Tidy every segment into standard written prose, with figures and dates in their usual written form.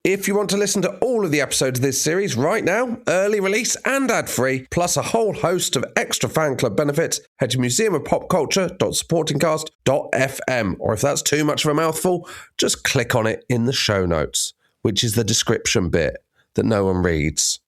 If you want to listen to all of the episodes of this series right now, early release and ad-free, plus a whole host of extra fan club benefits, head to museumofpopculture.supportingcast.fm. Or if that's too much of a mouthful, just click on it in the show notes, which is the description bit that no one reads.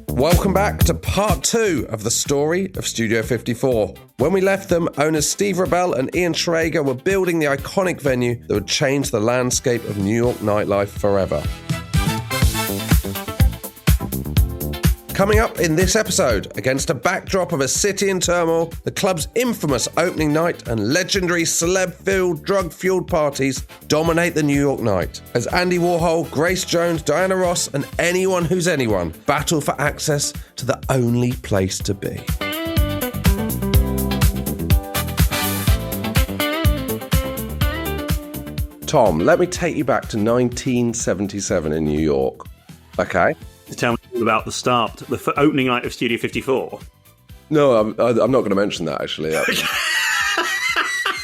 Welcome back to part 2 of the story of Studio 54. When we left them, owners Steve Rebell and Ian Schrager were building the iconic venue that would change the landscape of New York nightlife forever. Coming up in this episode, against a backdrop of a city in turmoil, the club's infamous opening night and legendary celeb-filled, drug-fueled parties dominate the New York night. As Andy Warhol, Grace Jones, Diana Ross, and anyone who's anyone battle for access to the only place to be. Tom, let me take you back to 1977 in New York. Okay? Tell me all about the start, the opening night of Studio 54. No, I'm not going to mention that, actually.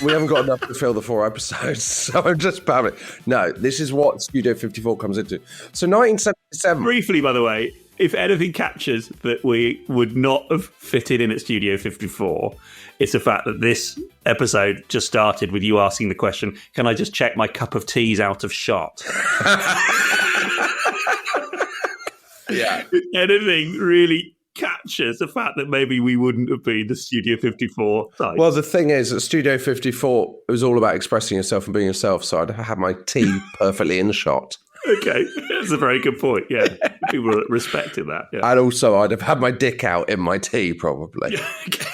We haven't got enough to fill the 4 episodes, so I'm just babbling. No, this is what Studio 54 comes into. So 1977... Briefly, by the way, if anything captures that we would not have fitted in at Studio 54, it's the fact that this episode just started with you asking the question, can I just check my cup of tea's out of shot? Yeah. If anything really captures the fact that maybe we wouldn't have been the Studio 54 type. Well, the thing is, at Studio 54, it was all about expressing yourself and being yourself, so I'd have my tea perfectly in shot. Okay, that's a very good point, yeah. People were respecting that, yeah. And also, I'd have had my dick out in my tea, probably. Yeah, okay.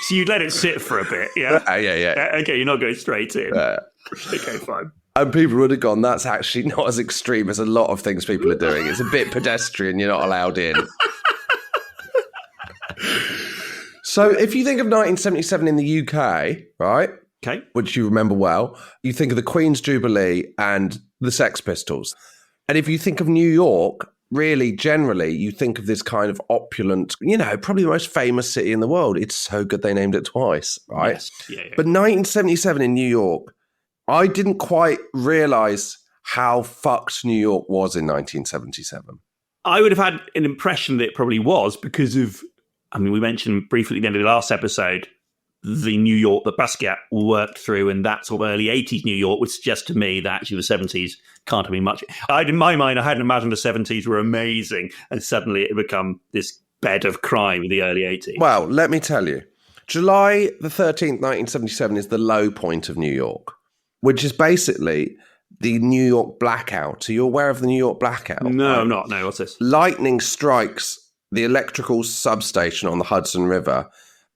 So you'd let it sit for a bit, yeah? Yeah. Okay, you're not going straight in. Okay, fine. And people would have gone, that's actually not as extreme as a lot of things people are doing. It's a bit pedestrian, you're not allowed in. So if you think of 1977 in the UK, right? Okay. Which you remember well, you think of the Queen's Jubilee and the Sex Pistols. And if you think of New York, really, generally, you think of this kind of opulent, probably the most famous city in the world. It's so good they named it twice, right? Yes. Yeah. But 1977 in New York, I didn't quite realise how fucked New York was in 1977. I would have had an impression that it probably was because of, we mentioned briefly at the end of the last episode, the New York that Basquiat worked through, and that sort of early 80s New York would suggest to me that actually the 70s can't have been much. In my mind, I hadn't imagined the 70s were amazing, and suddenly it had become this bed of crime in the early 80s. Well, let me tell you, July the 13th, 1977 is the low point of New York, which is basically the New York blackout. Are you aware of the New York blackout? No, I'm not. No, what's this? Lightning strikes the electrical substation on the Hudson River,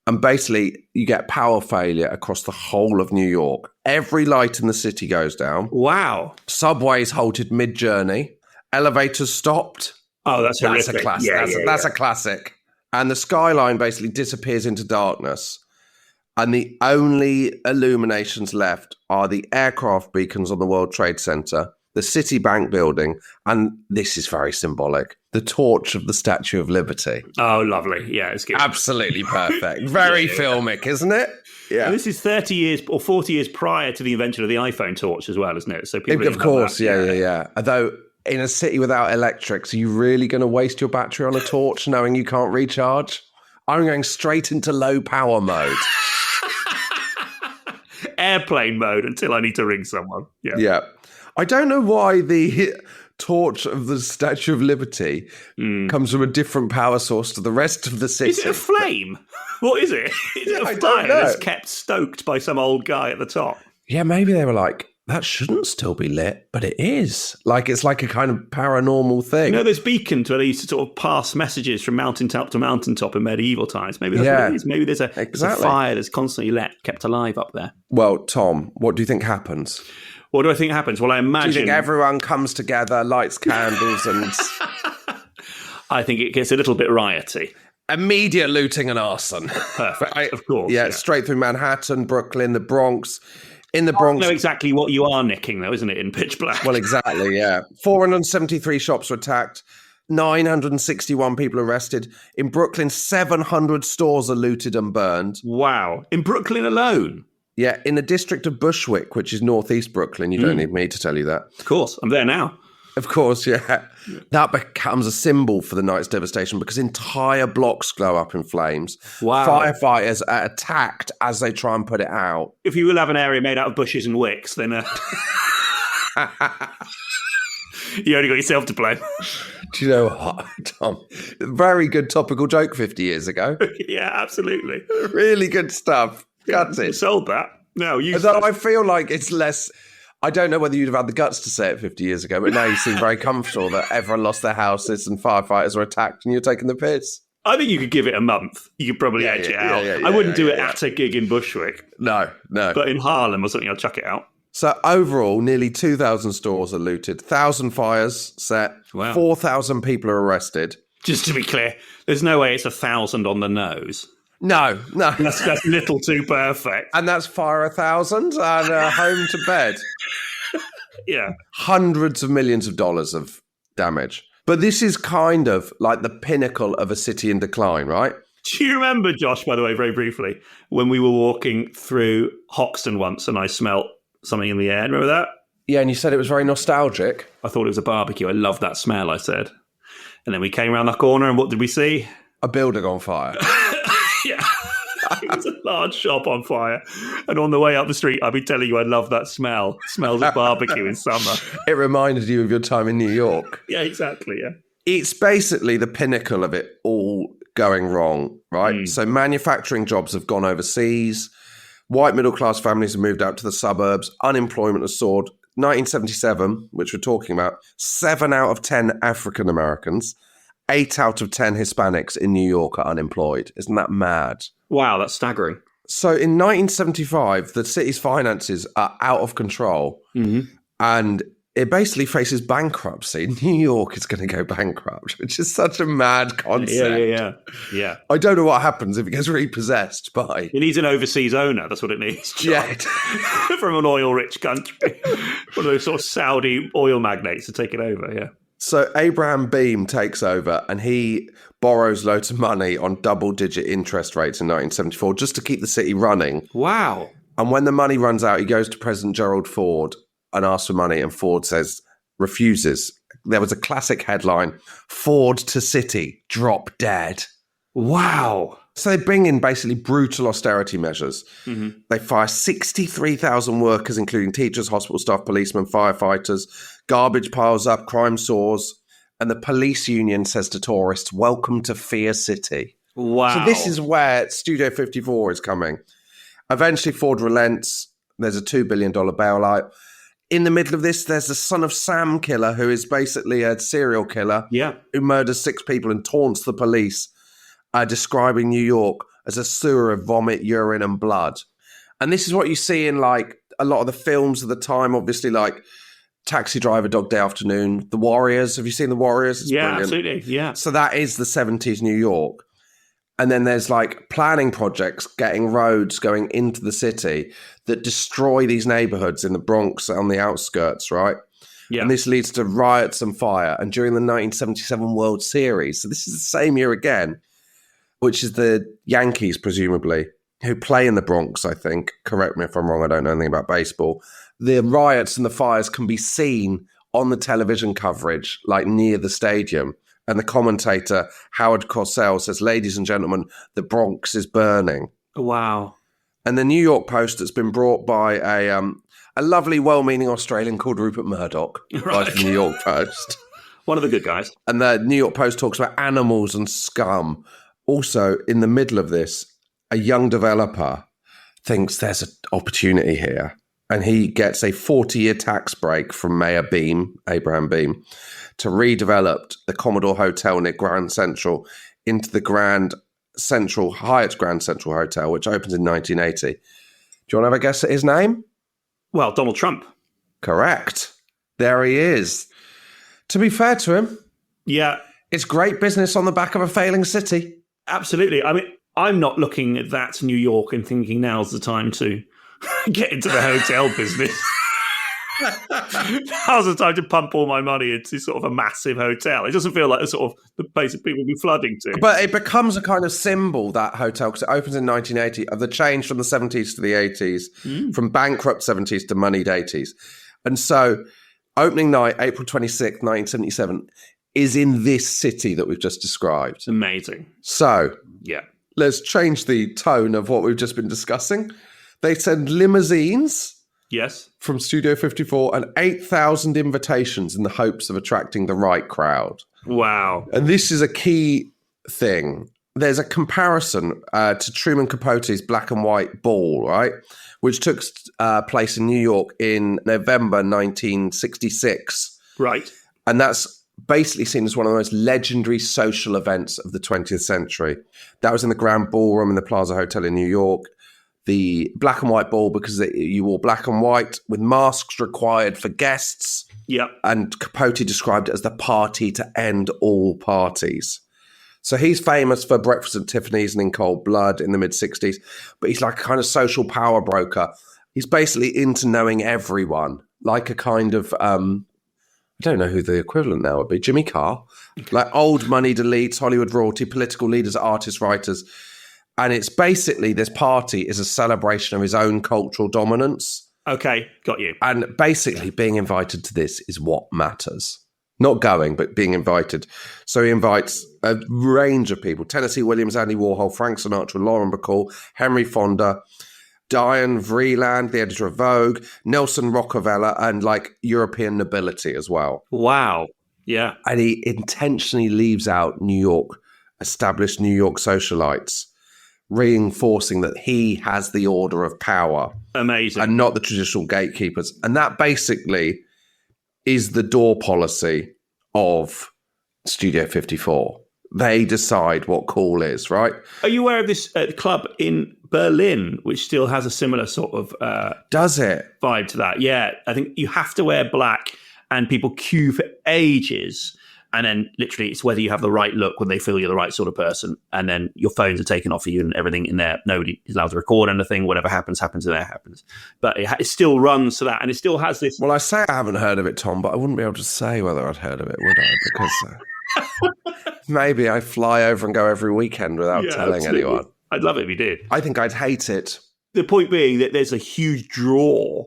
and basically you get power failure across the whole of New York. Every light in the city goes down. Wow. Subways halted mid-journey. Elevators stopped. Oh, that's horrific. A classic. That's a classic. And the skyline basically disappears into darkness. And the only illuminations left are the aircraft beacons on the World Trade Center, the Citibank building, and this is very symbolic, the torch of the Statue of Liberty. Oh, lovely. Yeah, it's good. Absolutely perfect. Very filmic, isn't it? Yeah. And this is 30 years or 40 years prior to the invention of the iPhone torch as well, isn't it? So people of course, yeah. Although in a city without electrics, are you really going to waste your battery on a torch knowing you can't recharge? I'm going straight into low power mode. Airplane mode until I need to ring someone. Yeah. I don't know why the torch of the Statue of Liberty comes from a different power source to the rest of the city. Is it a flame? What is it? Is it a fire that's kept stoked by some old guy at the top? Yeah, maybe they were like, that shouldn't still be lit, but it is. Like, it's like a kind of paranormal thing. There's beacons where they used to sort of pass messages from mountaintop to mountaintop in medieval times. Maybe that's what it is. Maybe there's a fire that's constantly kept alive up there. Well, Tom, what do you think happens? What do I think happens? Well, I imagine... Do you think everyone comes together, lights candles and... I think it gets a little bit rioty. Immediate looting and arson. Perfect, of course. Yeah, straight through Manhattan, Brooklyn, the Bronx. In the Bronx... I know exactly what you are nicking, though, isn't it, in pitch black? Well, exactly, yeah. 473 shops were attacked. 961 people arrested. In Brooklyn, 700 stores are looted and burned. Wow. In Brooklyn alone? Yeah, in the district of Bushwick, which is northeast Brooklyn. You don't need me to tell you that. Of course, I'm there now. Of course, yeah. That becomes a symbol for the night's devastation because entire blocks go up in flames. Wow. Firefighters are attacked as they try and put it out. If you will have an area made out of bushes and wicks, then you only got yourself to blame. Do you know what, Tom? Very good topical joke 50 years ago. Yeah, absolutely. Really good stuff. Got it. Sold that. No, you. Although I feel like it's less. I don't know whether you'd have had the guts to say it 50 years ago, but now you seem very comfortable that everyone lost their houses and firefighters were attacked and you're taking the piss. I think you could give it a month. You could probably edge it out. I wouldn't do it at a gig in Bushwick. No. But in Harlem or something, I'll chuck it out. So overall, nearly 2,000 stores are looted, 1,000 fires set, 4,000 people are arrested. Just to be clear, there's no way it's 1,000 on the nose. No. That's little too perfect. And that's fire 1,000 and home to bed. Yeah. Hundreds of millions of dollars of damage. But this is kind of like the pinnacle of a city in decline, right? Do you remember, Josh, by the way, very briefly, when we were walking through Hoxton once and I smelt something in the air? Remember that? Yeah, and you said it was very nostalgic. I thought it was a barbecue. I love that smell, I said. And then we came around the corner and what did we see? A building on fire. Yeah. It was a large shop on fire. And on the way up the street, I've been telling you I love that smell. It smells of barbecue in summer. It reminded you of your time in New York. Yeah, exactly, yeah. It's basically the pinnacle of it all going wrong, right? So manufacturing jobs have gone overseas. White middle-class families have moved out to the suburbs. Unemployment has soared. 1977, which we're talking about, 7 out of 10 African Americans, 8 out of 10 Hispanics in New York are unemployed. Isn't that mad? Wow, that's staggering. So in 1975, the city's finances are out of control and it basically faces bankruptcy. New York is going to go bankrupt, which is such a mad concept. Yeah. I don't know what happens if it gets repossessed by... It needs an overseas owner. That's what it needs. Yeah. From an oil-rich country. One of those sort of Saudi oil magnates to take it over, yeah. So Abraham Beam takes over and he borrows loads of money on double-digit interest rates in 1974 just to keep the city running. Wow. And when the money runs out, he goes to President Gerald Ford and asks for money, and Ford refuses. There was a classic headline, Ford to city, drop dead. Wow. So they bring in basically brutal austerity measures. They fire 63,000 workers, including teachers, hospital staff, policemen, firefighters. Garbage piles up, crime soars. And the police union says to tourists, welcome to Fear City. Wow. So this is where Studio 54 is coming. Eventually, Ford relents. There's a $2 billion bailout. In the middle of this, there's the Son of Sam killer, who is basically a serial killer who murders 6 people and taunts the police, describing New York as a sewer of vomit, urine, and blood. And this is what you see in like a lot of the films of the time, obviously, like Taxi Driver, Dog Day Afternoon, The Warriors. Have you seen The Warriors? It's brilliant. Absolutely. Yeah. So that is the 70s New York. And then there's like planning projects, getting roads going into the city that destroy these neighborhoods in the Bronx on the outskirts, right? Yeah. And this leads to riots and fire. And during the 1977 World Series, so this is the same year again, which is the Yankees, presumably, who play in the Bronx, I think. Correct me if I'm wrong, I don't know anything about baseball. The riots and the fires can be seen on the television coverage, like near the stadium. And the commentator, Howard Cosell, says, ladies and gentlemen, the Bronx is burning. Wow. And the New York Post, that's been brought by a lovely, well-meaning Australian called Rupert Murdoch, by the New York Post. One of the good guys. And the New York Post talks about animals and scum. Also, in the middle of this, a young developer thinks there's an opportunity here. And he gets a 40-year tax break from Mayor Beam, Abraham Beam, to redevelop the Commodore Hotel near Grand Central into the Hyatt Grand Central Hotel, which opens in 1980. Do you want to have a guess at his name? Well, Donald Trump. Correct. There he is. To be fair to him, it's great business on the back of a failing city. Absolutely. I mean, I'm not looking at that New York and thinking now's the time to get into the hotel business. Now's the time to pump all my money into sort of a massive hotel. It doesn't feel like the sort of the place that people will be flooding to. But it becomes a kind of symbol, that hotel, because it opens in 1980, of the change from the 70s to the 80s, from bankrupt 70s to moneyed 80s. And so opening night, April 26th, 1977, is in this city that we've just described. Amazing. So yeah, let's change the tone of what we've just been discussing. They send limousines. Yes. From Studio 54 and 8,000 invitations in the hopes of attracting the right crowd. Wow. And this is a key thing. There's a comparison to Truman Capote's black and white ball, right? Which took place in New York in November 1966. Right. And that's basically seen as one of the most legendary social events of the 20th century. That was in the Grand Ballroom in the Plaza Hotel in New York. The black and white ball, because you wore black and white with masks required for guests. Yep. And Capote described it as the party to end all parties. So he's famous for Breakfast at Tiffany's and In Cold Blood in the mid-60s, but he's like a kind of social power broker. He's basically into knowing everyone, like a kind of, I don't know who the equivalent now would be, Jimmy Carr, like old moneyed elites, Hollywood royalty, political leaders, artists, writers. And it's basically, this party is a celebration of his own cultural dominance. Okay, got you. And basically being invited to this is what matters. Not going, but being invited. So he invites a range of people. Tennessee Williams, Andy Warhol, Frank Sinatra, Lauren Bacall, Henry Fonda, Diane Vreeland, the editor of Vogue, Nelson Rockefeller, and like European nobility as well. Wow. Yeah. And he intentionally leaves out New York, established New York socialites, reinforcing that he has the order of power. Amazing. And not the traditional gatekeepers. And that basically is the door policy of Studio 54. They decide what cool is, right? Are you aware of this club in Berlin, which still has a similar sort of does it vibe to that? Yeah, I think you have to wear black and people queue for ages. And then literally it's whether you have the right look when they feel you're the right sort of person. And then your phones are taken off of you and everything in there. Nobody is allowed to record anything. Whatever happens in there happens. But it still runs to that. And it still has this. Well, I say I haven't heard of it, Tom, but I wouldn't be able to say whether I'd heard of it, would I? Because maybe I fly over and go every weekend without telling anyone. I'd love it if you did. I think I'd hate it. The point being that there's a huge draw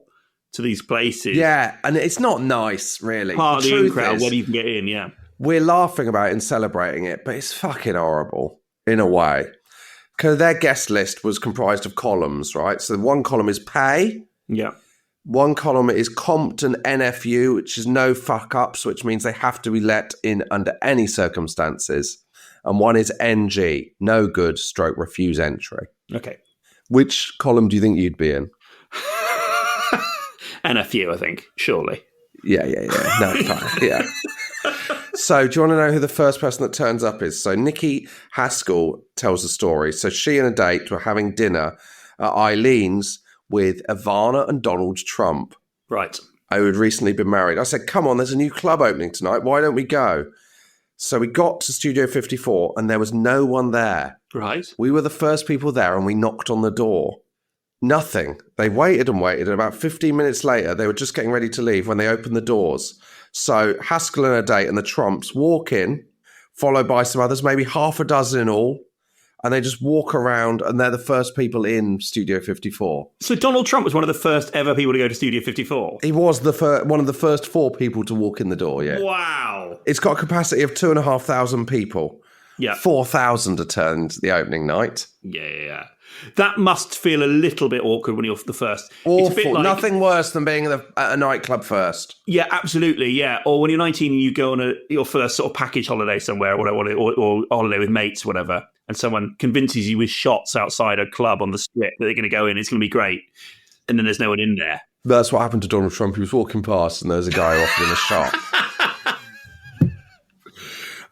to these places. Yeah, and it's not nice, really. Part of the in-crowd, whether you can get in, yeah. We're laughing about it and celebrating it, but it's fucking horrible in a way. Because their guest list was comprised of columns, right? So one column is pay. Yeah. One column is Compton NFU, which is no fuck-ups, which means they have to be let in under any circumstances. And one is NG, no good, stroke, refuse entry. Okay. Which column do you think you'd be in? NFU, I think, surely. Yeah. No, fine, yeah. So do you want to know who the first person that turns up is? So Nikki Haskell tells the story. So she and a date were having dinner at Eileen's with Ivana and Donald Trump. Right. Who had recently been married. I said, come on, there's a new club opening tonight. Why don't we go? So we got to Studio 54 and there was no one there. Right. We were the first people there and we knocked on the door. Nothing. They waited and waited. And about 15 minutes later, they were just getting ready to leave when they opened the doors. So Haskell and her date and the Trumps walk in, followed by some others, maybe half a dozen in all. And they just walk around and they're the first people in Studio 54. So Donald Trump was one of the first ever people to go to Studio 54? He was one of the first 4 people to walk in the door, yeah. Wow. It's got a capacity of 2,500 people. Yeah. 4,000 attended the opening night. Yeah. That must feel a little bit awkward when you're the first. Awful. It's a bit like, nothing worse than being at a nightclub first. Yeah, absolutely. Yeah. Or when you're 19 and you go on your first sort of package holiday somewhere or holiday with mates, whatever, and someone convinces you with shots outside a club on the strip that they're going to go in, it's going to be great. And then there's no one in there. That's what happened to Donald Trump. He was walking past and there was a guy offering him a shot.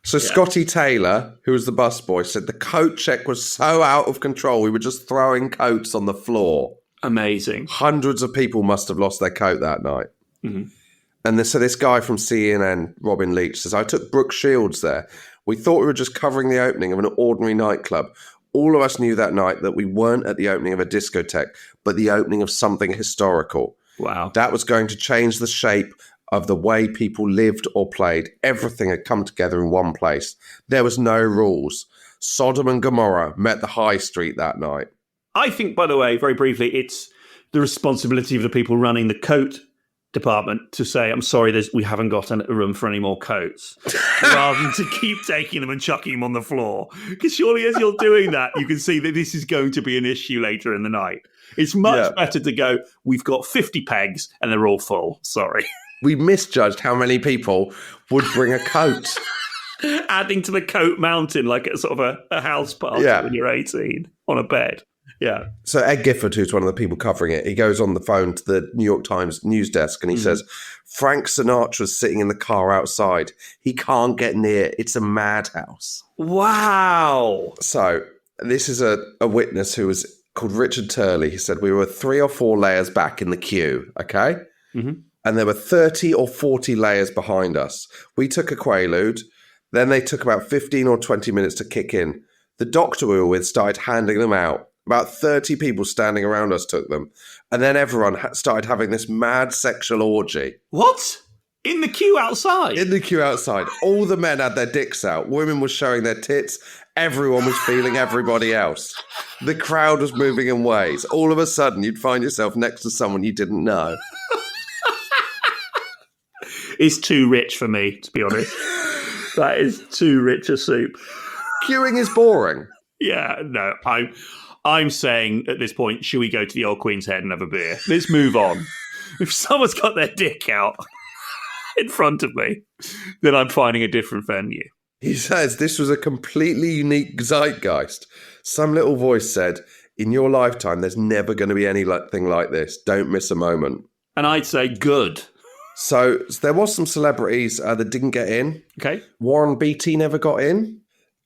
So Scotty Taylor, who was the busboy, said the coat check was so out of control, we were just throwing coats on the floor. Amazing. Hundreds of people must have lost their coat that night. Mm-hmm. And so this guy from CNN, Robin Leach, says, I took Brooke Shields there. We thought we were just covering the opening of an ordinary nightclub. All of us knew that night that we weren't at the opening of a discotheque, but the opening of something historical. Wow. That was going to change the shape of the way people lived or played. Everything had come together in one place. There was no rules. Sodom and Gomorrah met the high street that night. I think, by the way, very briefly, it's the responsibility of the people running the coat department to say, I'm sorry, we haven't got a room for any more coats, rather than to keep taking them and chucking them on the floor. Because surely as you're doing that, you can see that this is going to be an issue later in the night. It's much better to go, we've got 50 pegs and they're all full. Sorry. We misjudged how many people would bring a coat. Adding to the coat mountain like a sort of a house party when you're 18 on a bed. Yeah. So Ed Gifford, who's one of the people covering it, he goes on the phone to the New York Times news desk and he says, Frank Sinatra's sitting in the car outside. He can't get near. It's a madhouse. Wow. So this is a witness who was called Richard Turley. He said, we were 3 or 4 layers back in the queue, okay? Mm-hmm. And there were 30 or 40 layers behind us. We took a Quaalude. Then they took about 15 or 20 minutes to kick in. The doctor we were with started handing them out. About 30 people standing around us took them. And then everyone started having this mad sexual orgy. What? In the queue outside? In the queue outside. All the men had their dicks out. Women were showing their tits. Everyone was feeling everybody else. The crowd was moving in ways. All of a sudden, you'd find yourself next to someone you didn't know. It's too rich for me, to be honest. That is too rich a soup. Queuing is boring. Yeah, no, I'm saying at this point, should we go to the Old Queen's Head and have a beer? Let's move on. If someone's got their dick out in front of me, then I'm finding a different venue. He says this was a completely unique zeitgeist. Some little voice said, in your lifetime, there's never going to be anything like this. Don't miss a moment. And I'd say good. So there was some celebrities that didn't get in. Okay. Warren Beatty never got in.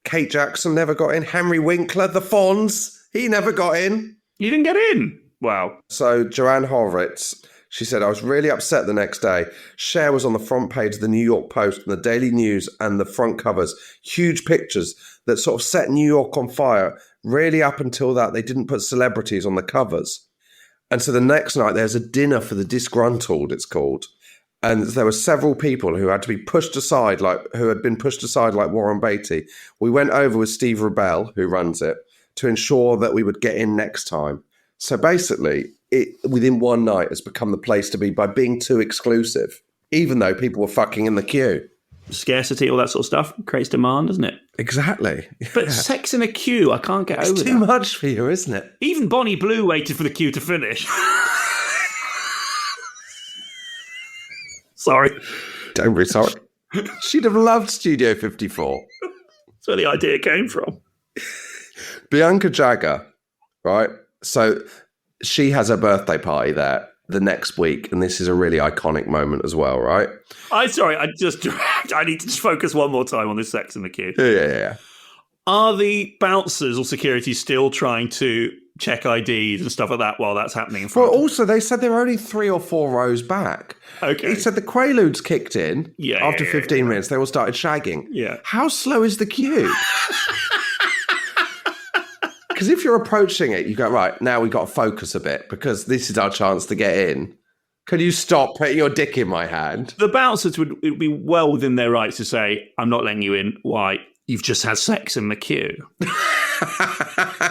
Kate Jackson never got in. Henry Winkler, the Fonz, he never got in. You didn't get in? Wow. So Joanne Horowitz, she said, I was really upset the next day. Cher was on the front page of the New York Post and the Daily News and the front covers. Huge pictures that sort of set New York on fire. Really up until that, they didn't put celebrities on the covers. And so the next night, there's a dinner for the disgruntled, it's called. And there were several people who had to be pushed aside, who had been pushed aside like Warren Beatty. We went over with Steve Rebell, who runs it, to ensure that we would get in next time. So basically, it within one night has become the place to be by being too exclusive, even though people were fucking in the queue. Scarcity, all that sort of stuff, creates demand, doesn't it? Exactly. But sex in a queue, I can't get over that. It's too much for you, isn't it? Even Bonnie Blue waited for the queue to finish. Sorry. Don't be sorry. She'd have loved Studio 54. That's where the idea came from. Bianca Jagger, right? So she has her birthday party there the next week, and this is a really iconic moment as well, right? I need to just focus one more time on this sex in the queue. Yeah. Are the bouncers or security still trying to check IDs and stuff like that while that's happening in front? Well, also, they said they were only 3 or 4 rows back. Okay. He said the Quaaludes kicked in after 15 minutes. They all started shagging. Yeah. How slow is the queue? Because if you're approaching it, you go, right, now we've got to focus a bit because this is our chance to get in. Can you stop putting your dick in my hand? The bouncers would be well within their rights to say, I'm not letting you in. Why? You've just had sex in the queue.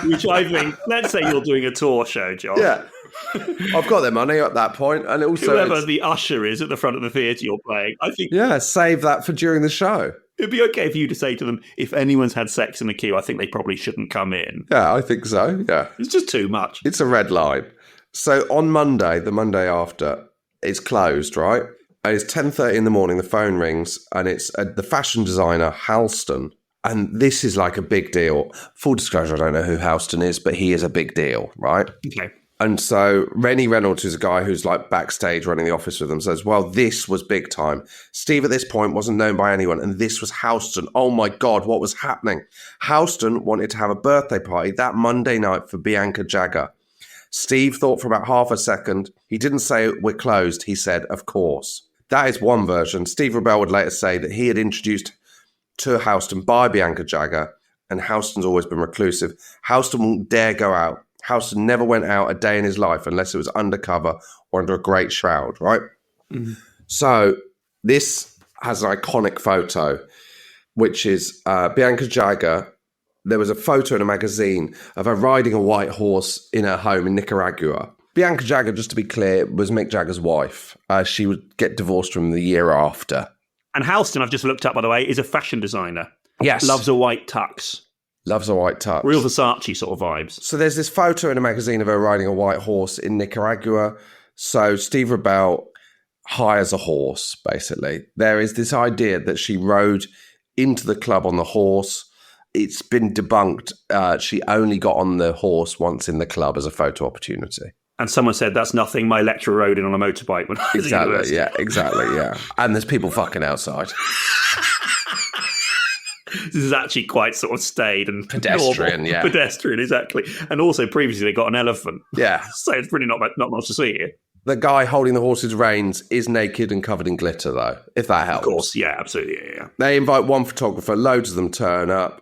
Which I think, let's say you're doing a tour show, John. Yeah. I've got their money at that point, and also whoever the usher is at the front of the theatre you're playing, I think... Yeah, save that for during the show. It'd be okay for you to say to them, if anyone's had sex in the queue, I think they probably shouldn't come in. Yeah, I think so, yeah. It's just too much. It's a red line. So on Monday, the Monday after, it's closed, right? And it's 10:30 in the morning, the phone rings, and it's the fashion designer, Halston. And this is like a big deal. Full disclosure, I don't know who Halston is, but he is a big deal, right? Okay. And so Rennie Reynolds, who's a guy who's like backstage running the office with them, says, well, this was big time. Steve at this point wasn't known by anyone, and this was Halston. Oh my God, what was happening? Halston wanted to have a birthday party that Monday night for Bianca Jagger. Steve thought for about half a second. He didn't say we're closed. He said, of course. That is one version. Steve Rebell would later say that he had introduced to Halston by Bianca Jagger, and Halston's always been reclusive. Halston won't dare go out. Houston never went out a day in his life unless it was undercover or under a great shroud, right? Mm-hmm. So this has an iconic photo, which is Bianca Jagger. There was a photo in a magazine of her riding a white horse in her home in Nicaragua. Bianca Jagger, just to be clear, was Mick Jagger's wife. She would get divorced from him the year after. And Houston, I've just looked up, by the way, is a fashion designer. Yes. Loves a white tux. Loves a white tux. Real Versace sort of vibes. So there's this photo in a magazine of her riding a white horse in Nicaragua. So Steve Rebell hires a horse, basically. There is this idea that she rode into the club on the horse. It's been debunked. She only got on the horse once in the club as a photo opportunity. And someone said, that's nothing my lecturer rode in on a motorbike when I was exactly, at university. Yeah, exactly, yeah. And there's people fucking outside. This is actually quite sort of staid and pedestrian, normal. Yeah. Pedestrian, exactly. And also previously they got an elephant. Yeah. So it's really not much to see here. The guy holding the horse's reins is naked and covered in glitter, though, if that helps. Of course, yeah, absolutely, yeah. They invite one photographer, loads of them turn up.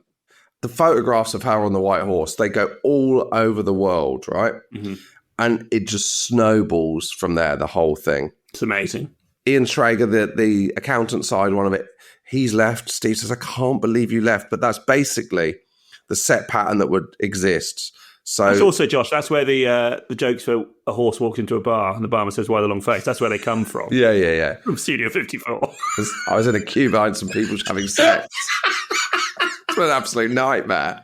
The photographs of her on the white horse, they go all over the world, right? Mm-hmm. And it just snowballs from there, the whole thing. It's amazing. Ian Schrager, the accountant side one of it, he's left. Steve says, I can't believe you left. But that's basically the set pattern that would exist. So it's also, Josh, that's where the jokes for a horse walked into a bar and the barman says, why the long face? That's where they come from. Yeah. From Studio 54. I was in a queue behind some people having sex. It's an absolute nightmare.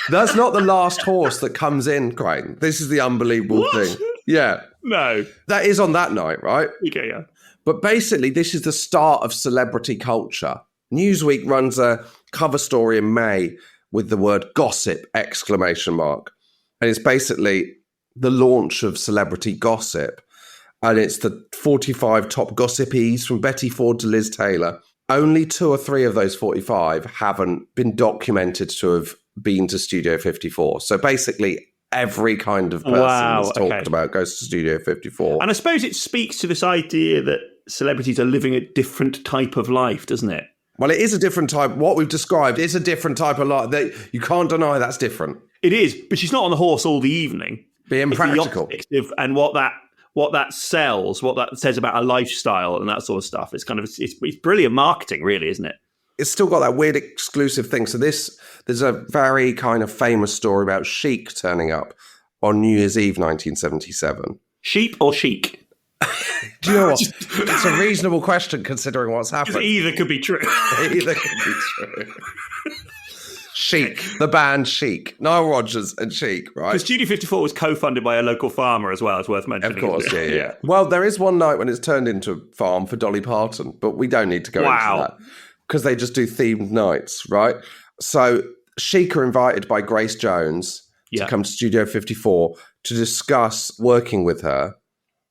That's not the last horse that comes in, Craine. This is the unbelievable thing. Yeah. No. That is on that night, right? Okay, yeah. But basically, this is the start of celebrity culture. Newsweek runs a cover story in May with the word gossip, ! And it's basically the launch of celebrity gossip. And it's the 45 top gossipies from Betty Ford to Liz Taylor. Only 2 or 3 of those 45 haven't been documented to have been to Studio 54. So basically, every kind of person that's talked about goes to Studio 54. And I suppose it speaks to this idea that celebrities are living a different type of life, doesn't it? Well, it is a different type. What we've described is a different type of life. You can't deny that's different. It is, but she's not on the horse all the evening. Being practical. And what that sells, what that says about a lifestyle and that sort of stuff. It's kind of it's brilliant marketing, really, isn't it? It's still got that weird exclusive thing. So there's a very kind of famous story about Chic turning up on New Year's Eve 1977. Sheep or chic? Do you know what? It's a reasonable question considering what's happened. Either could be true. Either could be true. Chic, the band Chic. Nile Rodgers and Chic, right? Because Studio 54 was co-funded by a local farmer as well, it's worth mentioning. Of course, yeah. Well, there is one night when it's turned into a farm for Dolly Parton, but we don't need to go into that. Because they just do themed nights, right? So Chic are invited by Grace Jones to come to Studio 54 to discuss working with her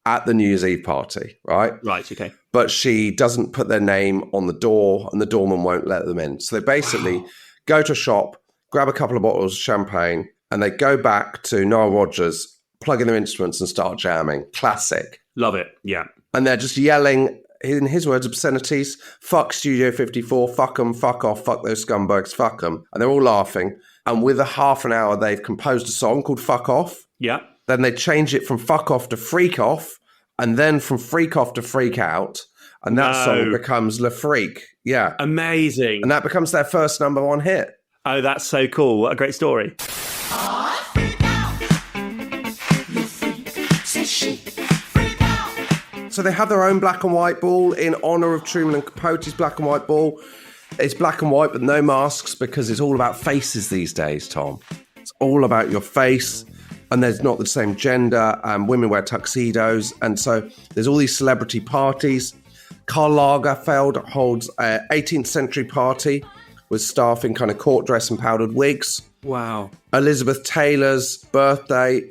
at the New Year's Eve party, right? Right, okay. But she doesn't put their name on the door and the doorman won't let them in. So they basically go to a shop, grab a couple of bottles of champagne, and they go back to Nile Rodgers, plug in their instruments and start jamming. Classic. Love it, yeah. And they're just yelling, in his words, obscenities, fuck Studio 54, fuck them, fuck off, fuck those scumbags, fuck them. And they're all laughing. And with a half an hour, they've composed a song called Fuck Off. Yeah. Then they change it from Fuck Off to Freak Off, and then from Freak Off to Freak Out. And that song becomes Le Freak. Yeah. Amazing. And that becomes their first #1 hit. Oh, that's so cool. What a great story. So they have their own black and white ball in honour of Truman and Capote's black and white ball. It's black and white, but no masks, because it's all about faces these days, Tom. It's all about your face, and there's not the same gender, and women wear tuxedos, and so there's all these celebrity parties. Karl Lagerfeld holds an 18th century party with staff in kind of court dress and powdered wigs. Wow. Elizabeth Taylor's birthday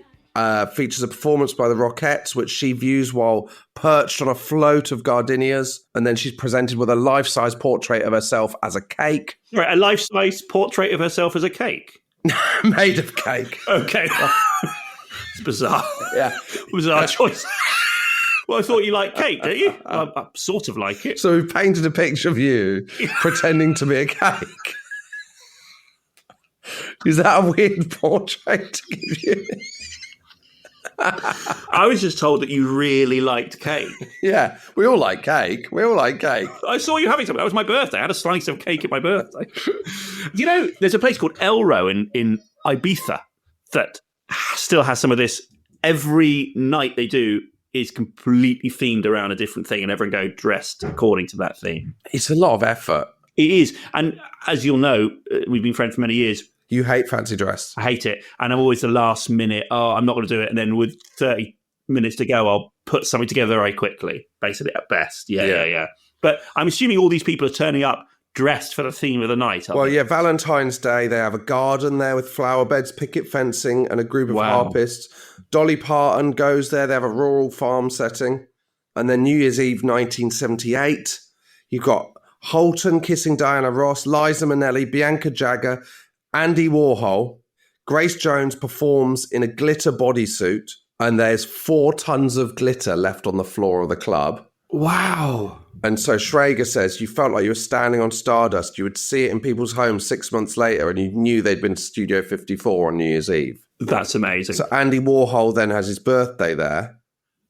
features a performance by the Rockettes, which she views while perched on a float of gardenias. And then she's presented with a life-size portrait of herself as a cake. Right, a life-size portrait of herself as a cake? Made of cake. Okay. It's bizarre. Yeah. Bizarre choice. Well, I thought you liked cake, don't you? I sort of like it. So we've painted a picture of you pretending to be a cake. Is that a weird portrait to give you? I was just told that you really liked cake. Yeah, we all like cake. We all like cake. I saw you having something. That was my birthday. I had a slice of cake at my birthday. You know, there's a place called Elro in Ibiza that still has some of this. Every night they do is completely themed around a different thing, and everyone go dressed according to that theme. It's a lot of effort. It is. And as you'll know, we've been friends for many years. You hate fancy dress. I hate it. And I'm always the last minute, I'm not going to do it. And then with 30 minutes to go, I'll put something together very quickly, basically at best. Yeah. But I'm assuming all these people are turning up dressed for the theme of the night. Well, yeah, Valentine's Day, they have a garden there with flower beds, picket fencing, and a group of harpists. Dolly Parton goes there. They have a rural farm setting. And then New Year's Eve, 1978, you've got Holton kissing Diana Ross, Liza Minnelli, Bianca Jagger, Andy Warhol. Grace Jones performs in a glitter bodysuit, and there's 4 tons of glitter left on the floor of the club. Wow. And so Schrager says you felt like you were standing on stardust. You would see it in people's homes 6 months later, and you knew they'd been to Studio 54 on New Year's Eve. That's amazing. So Andy Warhol then has his birthday there.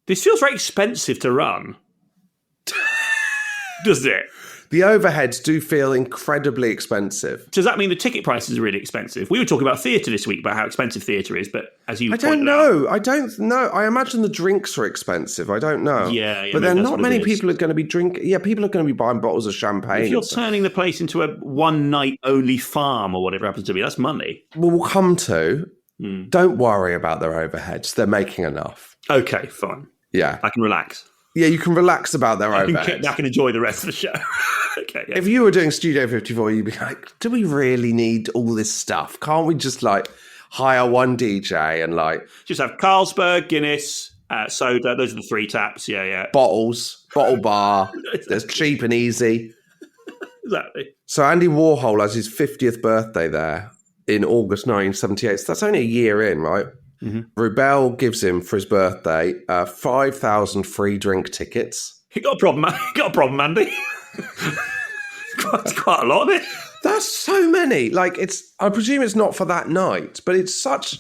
This feels very expensive to run. Does it? The overheads do feel incredibly expensive. Does that mean the ticket prices are really expensive? We were talking about theatre this week, about how expensive theatre is, but as you I don't know. I imagine the drinks are expensive. I don't know. Yeah, but then not many people are going to be drinking. Yeah, people are going to be buying bottles of champagne. If you're turning the place into a one-night-only farm or whatever happens to be, that's money. Well, we'll come to. Don't worry about their overheads. They're making enough. Okay, fine. Yeah. I can relax. Yeah, you can relax about their overheads. I can enjoy the rest of the show. Okay. Yeah. If you were doing Studio 54, you'd be like, do we really need all this stuff? Can't we just hire one DJ and just have Carlsberg, Guinness, soda. Those are the 3 taps. Yeah. Bottle bar. There's cheap and easy. Exactly. So Andy Warhol has his 50th birthday there in August 1978. So that's only a year in, right? Mm-hmm. Rubel gives him for his birthday 5,000 free drink tickets. You got a problem, Andy? It's quite a lot, isn't it? That's so many. I presume it's not for that night, but it's such.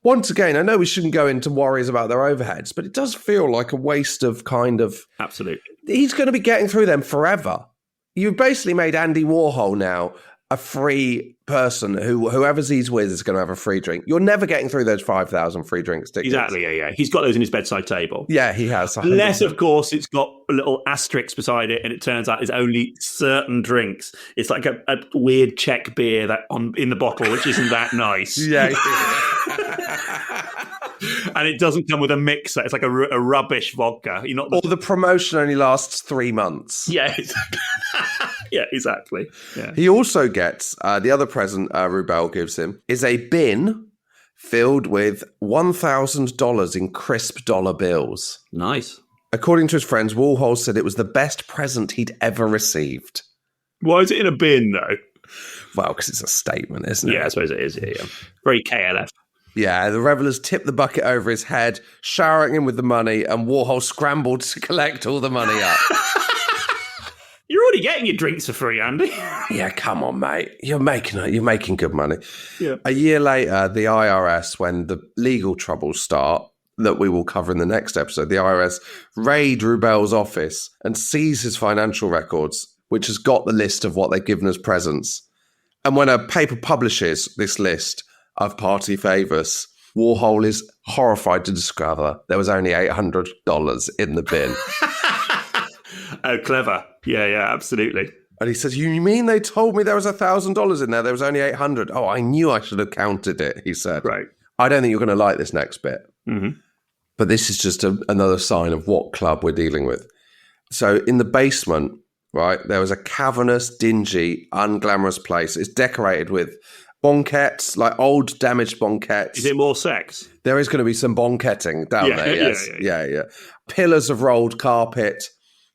Once again, I know we shouldn't go into worries about their overheads, but it does feel like a waste of kind of. Absolutely. He's going to be getting through them forever. You've basically made Andy Warhol now a free person whoever's he's with is going to have a free drink. You're never getting through those 5,000 free drinks tickets. Exactly, yeah. He's got those in his bedside table. Yeah, he has. 100%. Unless, of course, it's got a little asterisk beside it and it turns out it's only certain drinks. It's like a weird Czech beer that in the bottle, which isn't that nice. Yeah. And it doesn't come with a mixer. It's like a rubbish vodka. Or the promotion only lasts 3 months. Yeah, exactly. Yeah, exactly. Yeah. He also gets, the other present Rubel gives him, is a bin filled with $1,000 in crisp dollar bills. Nice. According to his friends, Warhol said it was the best present he'd ever received. Why is it in a bin, though? Well, because it's a statement, isn't it? Yeah, I suppose it is. Yeah. Very KLF. Yeah, the revelers tipped the bucket over his head, showering him with the money, and Warhol scrambled to collect all the money up. You're already getting your drinks for free, Andy. Yeah, come on, mate. You're making good money. Yeah. A year later, the IRS, when the legal troubles start, that we will cover in the next episode, the IRS raid Rubel's office and seize his financial records, which has got the list of what they've given as presents. And when a paper publishes this list of party favours, Warhol is horrified to discover there was only $800 in the bin. Oh, clever. Yeah, absolutely. And he says, you mean they told me there was $1,000 in there? There was only 800. Oh, I knew I should have counted it, he said. Right. I don't think you're going to like this next bit. Mm-hmm. But this is just another sign of what club we're dealing with. So in the basement, right, there was a cavernous, dingy, unglamorous place. It's decorated with banquettes, like old damaged banquettes. Is it more sex? There is going to be some banquetting down there, yes. Yeah. Pillars of rolled carpet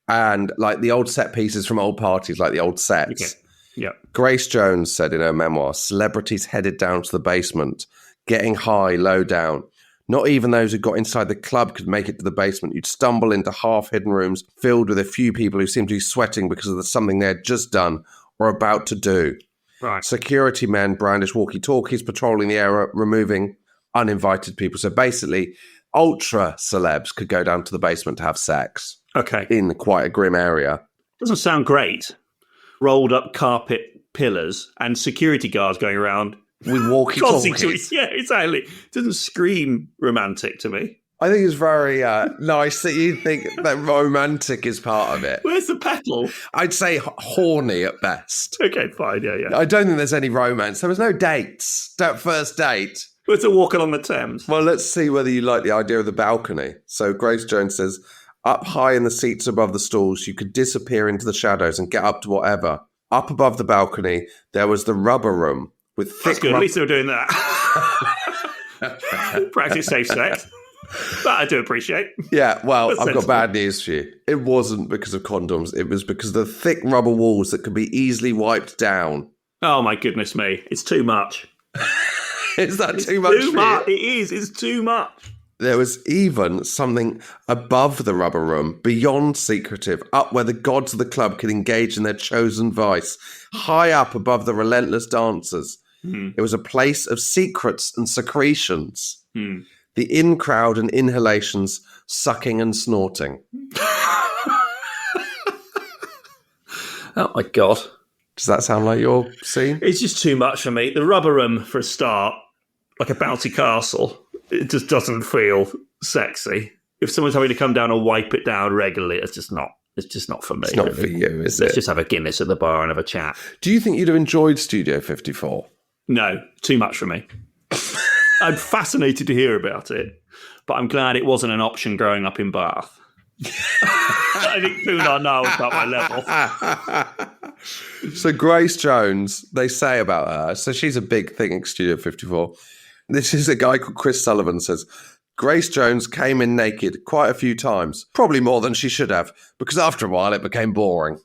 and like the old set pieces from old parties, like the old sets. Okay. Yeah. Grace Jones said in her memoir, celebrities headed down to the basement, getting high, low down. Not even those who got inside the club could make it to the basement. You'd stumble into half-hidden rooms filled with a few people who seemed to be sweating because of something they had just done or about to do. Right. Security men brandish walkie-talkies, patrolling the area, removing uninvited people. So basically, ultra celebs could go down to the basement to have sex Okay. in quite a grim area. Doesn't sound great. Rolled up carpet pillars and security guards going around. With walkie-talkies. Yeah, exactly. It doesn't scream romantic to me. I think it's very nice that you think that romantic is part of it. Where's the pedal? I'd say horny at best. Okay, fine. Yeah. I don't think there's any romance. There was no dates. That first date. Where's the walk along the Thames? Well, let's see whether you like the idea of the balcony. So Grace Jones says, up high in the seats above the stalls, you could disappear into the shadows and get up to whatever. Up above the balcony, there was the rubber room with thick... That's good. At least they were doing that. Practice safe sex. That I do appreciate. Yeah, well, That's I've sensible. got bad news for you. It wasn't because of condoms. It was because of the thick rubber walls that could be easily wiped down. Oh, my goodness me. It's too much. Is that too much for you? It is. It's too much. There was even something above the rubber room, beyond secretive, up where the gods of the club could engage in their chosen vice, high up above the relentless dancers. It was a place of secrets and secretions. The in-crowd and inhalations, sucking and snorting. Oh, my God. Does that sound like your scene? It's just too much for me. The rubber room, for a start, like a bouncy castle, it just doesn't feel sexy. If someone's having to come down and wipe it down regularly, it's just not for me. It's not for you, is Let's it? just have a Guinness at the bar and have a chat. Do you think you'd have enjoyed Studio 54? No, too much for me. I'm fascinated to hear about it, but I'm glad it wasn't an option growing up in Bath. I think Poonar now is about my level. So Grace Jones, they say about her, so she's a big thing in Studio 54. This is a guy called Chris Sullivan says, Grace Jones came in naked quite a few times, probably more than she should have, because after a while it became boring.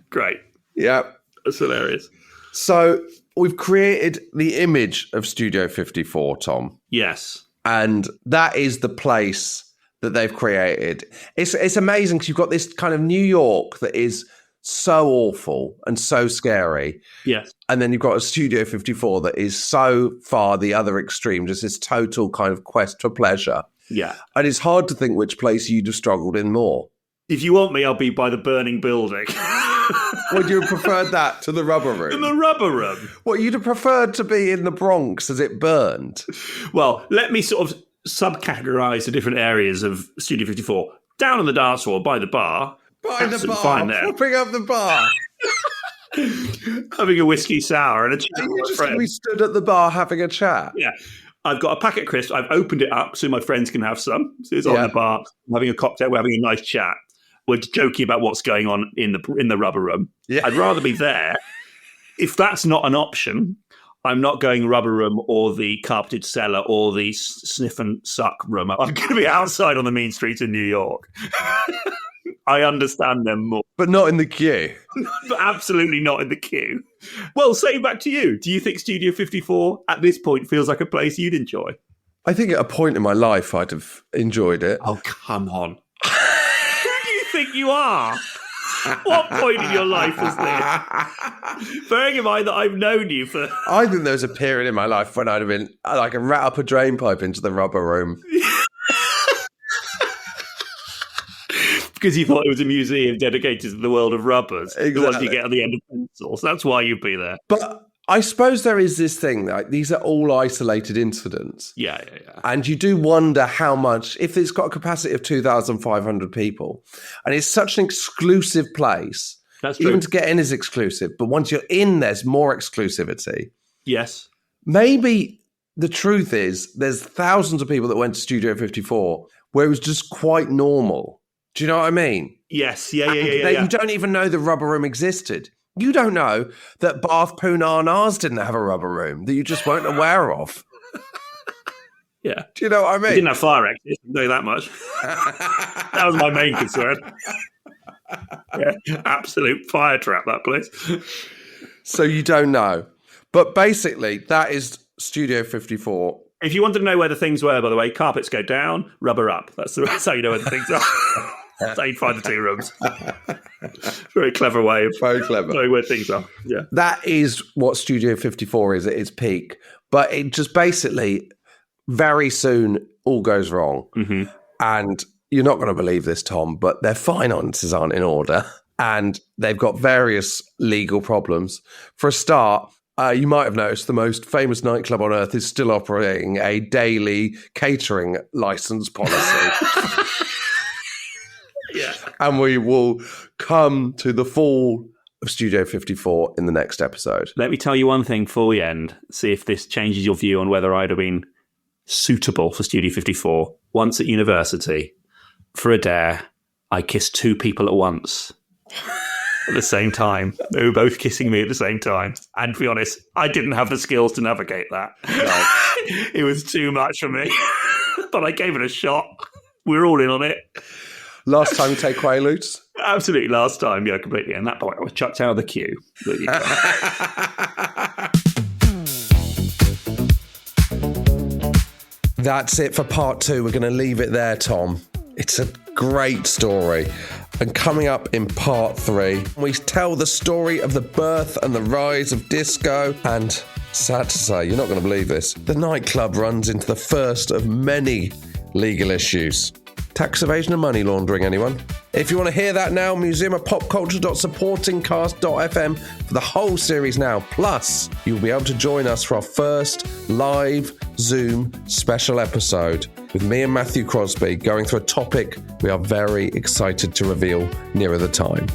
Great. Yep. That's hilarious. So we've created the image of Studio 54, Tom. Yes. And that is the place that they've created. It's amazing because you've got this kind of New York that is so awful and so scary. Yes. And then you've got a Studio 54 that is so far the other extreme, just this total kind of quest for pleasure. Yeah. And it's hard to think which place you'd have struggled in more. If you want me, I'll be by the burning building. Would you have preferred that to the rubber room? In the rubber room? What, you'd have preferred to be in the Bronx as it burned? Well, let me sort of subcategorize the different areas of Studio 54. Down on the dance floor, by the bar. By the bar, fine there. propping up the bar. Having a whiskey sour and a chat Are you with just friends. going to be stood at the bar having a chat? Yeah. I've got a packet of crisps. I've opened it up so my friends can have some. So it's on Yeah. the bar. I'm having a cocktail. We're having a nice chat. We're joking about what's going on in the rubber room. Yeah. I'd rather be there. If that's not an option, I'm not going rubber room or the carpeted cellar or the sniff and suck room. I'm going to be outside on the mean streets in New York. I understand them more. But not in the queue. But absolutely not in the queue. Well, say back to you. Do you think Studio 54 at this point feels like a place you'd enjoy? I think at a point in my life I'd have enjoyed it. Oh, come on. Who do you think you are? What point in your life was this? Bearing in mind that I've known you for... I think there was a period in my life when I'd have been like a rat up a drain pipe into the rubber room. Because you thought it was a museum dedicated to the world of rubbers. The ones Exactly. you get at the end of pencils. That's why you'd be there. But I suppose there is this thing, like these are all isolated incidents. Yeah. And you do wonder how much, if it's got a capacity of 2,500 people, and it's such an exclusive place, That's true. even to get in is exclusive, but once you're in, there's more exclusivity. Yes. Maybe the truth is there's thousands of people that went to Studio 54 where it was just quite normal. Do you know what I mean? Yes. Yeah. You don't even know the rubber room existed. You don't know that Bath Poonar Nars didn't have a rubber room that you just weren't aware of. Yeah. Do you know what I It mean? didn't have fire exits, I'll tell you that much. That was my main concern. Yeah, absolute fire trap, that place. So you don't know. But basically, that is Studio 54. If you wanted to know where the things were, by the way, carpets go down, rubber up. That's how you know where the things are. So you'd find the two rooms. Very clever way of Very clever. knowing where things are. Yeah. That is what Studio 54 is at its peak. But it just basically, very soon, all goes wrong. Mm-hmm. And you're not going to believe this, Tom, but their finances aren't in order. And they've got various legal problems. For a start, you might have noticed the most famous nightclub on earth is still operating a daily catering license policy. Yeah. And we will come to the fall of Studio 54 in the next episode. Let me tell you one thing before we end. See if this changes your view on whether I'd have been suitable for Studio 54. Once at university, for a dare, I kissed two people at once. At the same time. They were both kissing me at the same time. And to be honest, I didn't have the skills to navigate that. Right. It was too much for me. But I gave it a shot. We're all in on it. Last time you take Quaaludes? Absolutely last time, yeah, completely. And at that point, I was chucked out of the queue. That's it for part 2. We're going to leave it there, Tom. It's a great story. And coming up in part 3, we tell the story of the birth and the rise of disco. And sad to say, you're not going to believe this, the nightclub runs into the first of many legal issues. Tax evasion and money laundering, anyone? If you want to hear that now, museumofpopculture.supportingcast.fm for the whole series now. Plus, you'll be able to join us for our first live Zoom special episode with me and Matthew Crosby going through a topic we are very excited to reveal nearer the time.